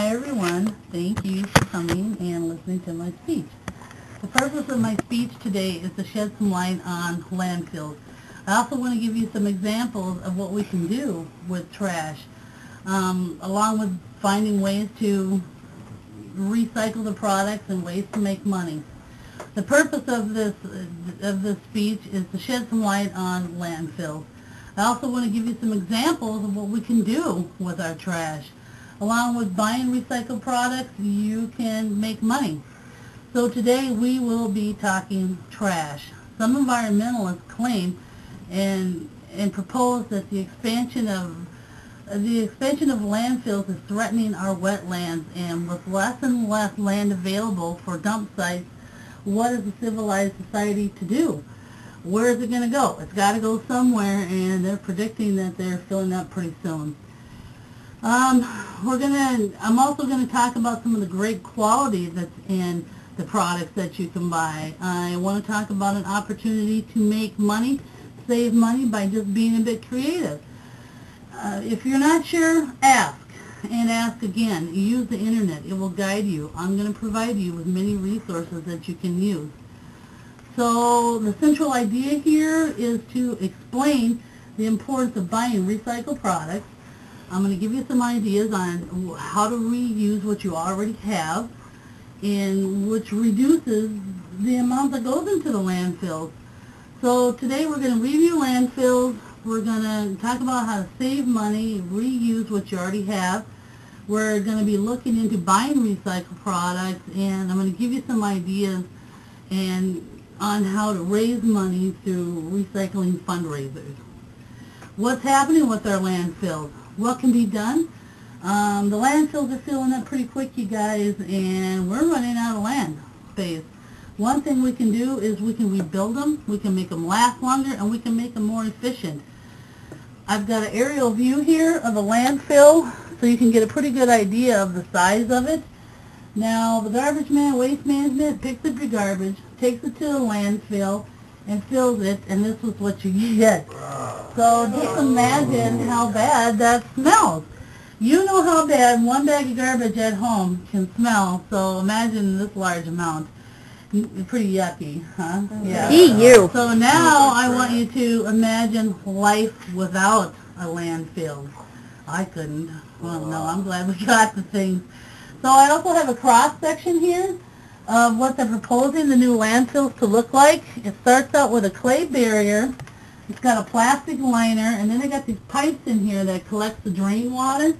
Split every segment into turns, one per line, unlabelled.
Hi everyone, thank you for coming and listening to my speech. The purpose of my speech today is to shed some light on landfills. I also want to give you some examples of what we can do with trash, along with finding ways to recycle the products and ways to make money. The purpose of this speech is to shed some light on landfills. I also want to give you some examples of what we can do with our trash. Along with buying recycled products, you can make money. So today we will be talking trash. Some environmentalists claim and propose that the expansion of landfills is threatening our wetlands, and with less and less land available for dump sites, what is a civilized society to do? Where is it going to go? It's got to go somewhere, and they're predicting that they're filling up pretty soon. I'm also going to talk about some of the great quality that's in the products that you can buy. I want to talk about an opportunity to make money, save money by just being a bit creative. If you're not sure, ask, and ask again. Use the internet. It will guide you. I'm going to provide you with many resources that you can use. So the central idea here is to explain the importance of buying recycled products. I'm going to give you some ideas on how to reuse what you already have, and which reduces the amount that goes into the landfills. So today we're going to review landfills. We're going to talk about how to save money, reuse what you already have. We're going to be looking into buying recycled products, and I'm going to give you some ideas on how to raise money through recycling fundraisers. What's happening with our landfills? What can be done? The landfills are filling up pretty quick, you guys, and we're running out of land space. One thing we can do is we can rebuild them, we can make them last longer, and we can make them more efficient. I've got an aerial view here of a landfill, so you can get a pretty good idea of the size of it. Now, the garbage man, waste management, picks up your garbage, takes it to the landfill, and fills it, and this is what you get. So just imagine how bad that smells. You know how bad one bag of garbage at home can smell, so imagine this large amount. Pretty yucky, huh? Yeah.
You.
So now I want you to imagine life without a landfill. I couldn't. Well, no, I'm glad we got the things. So I also have a cross section here of what they're proposing the new landfills to look like. It starts out with a clay barrier. It's got a plastic liner, and then they got these pipes in here that collects the drain water.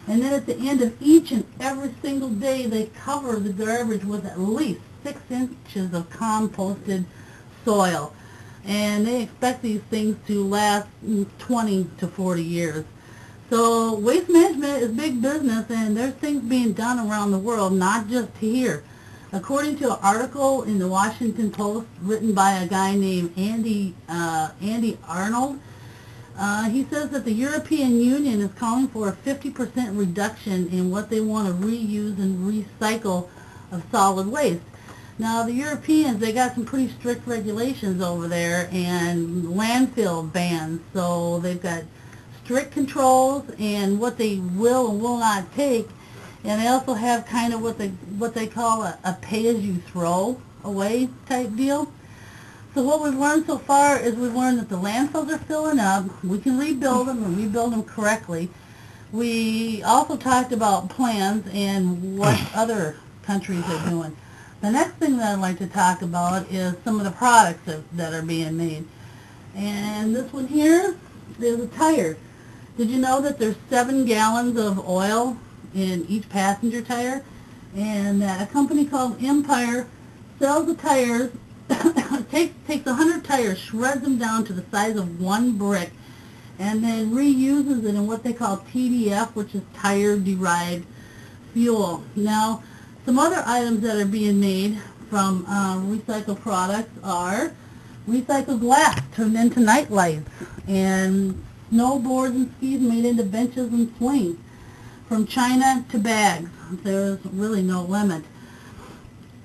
And then at the end of each and every single day, they cover the garbage with at least 6 inches of composted soil. And they expect these things to last 20 to 40 years. So waste management is big business, and there's things being done around the world, not just here. According to an article in the Washington Post written by a guy named Andy Arnold, he says that the European Union is calling for a 50% reduction in what they want to reuse and recycle of solid waste. Now, the Europeans, they got some pretty strict regulations over there and landfill bans, so they've got strict controls and what they will and will not take. And they also have kind of what they call a pay-as-you-throw away type deal. So what we've learned so far is we've learned that the landfills are filling up. We can rebuild them and rebuild them correctly. We also talked about plans and what other countries are doing. The next thing that I'd like to talk about is some of the products that are being made. And this one here is a tire. Did you know that there's 7 gallons of oil in each passenger tire, and that a company called Empire sells the tires, takes 100 tires, shreds them down to the size of 1 brick, and then reuses it in what they call TDF, which is tire-derived fuel. Now, some other items that are being made from recycled products are recycled glass turned into night lights, and snowboards and skis made into benches and swings. From China to bags, there's really no limit.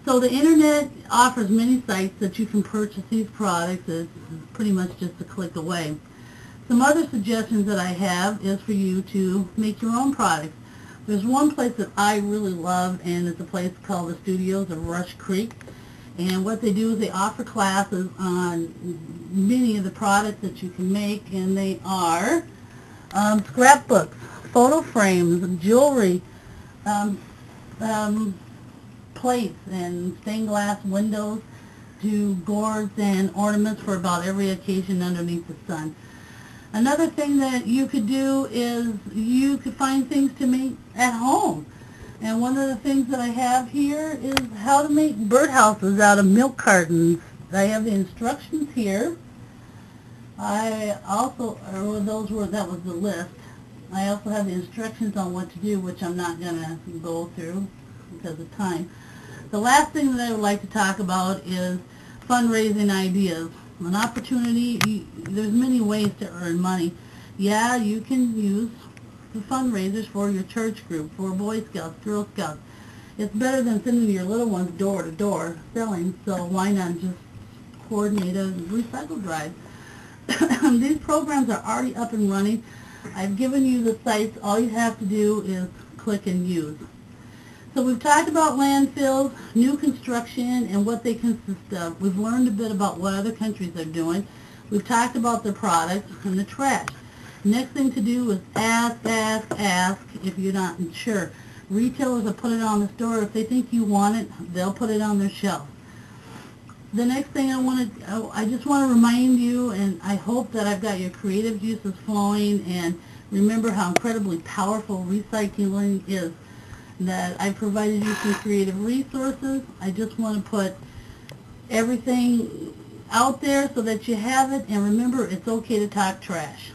So the internet offers many sites that you can purchase these products. It's pretty much just a click away. Some other suggestions that I have is for you to make your own products. There's one place that I really love, and it's a place called the Studios of Rush Creek. And what they do is they offer classes on many of the products that you can make, and they are scrapbooks, photo frames, jewelry, um, plates, and stained glass windows, to gourds and ornaments for about every occasion underneath the sun. Another thing that you could do is you could find things to make at home. And one of the things that I have here is how to make birdhouses out of milk cartons. I have the instructions here. I also, that was the list. I also have the instructions on what to do, which I'm not going to go through because of time. The last thing that I would like to talk about is fundraising ideas. An opportunity, there's many ways to earn money. Yeah, you can use the fundraisers for your church group, for Boy Scouts, Girl Scouts. It's better than sending your little ones door to door selling, so why not just coordinate a recycle drive? These programs are already up and running. I've given you the sites. All you have to do is click and use. So we've talked about landfills, new construction, and what they consist of. We've learned a bit about what other countries are doing. We've talked about their products and the trash. Next thing to do is ask if you're not sure. Retailers will put it on the store. If they think you want it, they'll put it on their shelf. The next thing I just want to remind you, and I hope that I've got your creative juices flowing, and remember how incredibly powerful recycling is, that I provided you some creative resources. I just want to put everything out there so that you have it, and remember, it's okay to talk trash.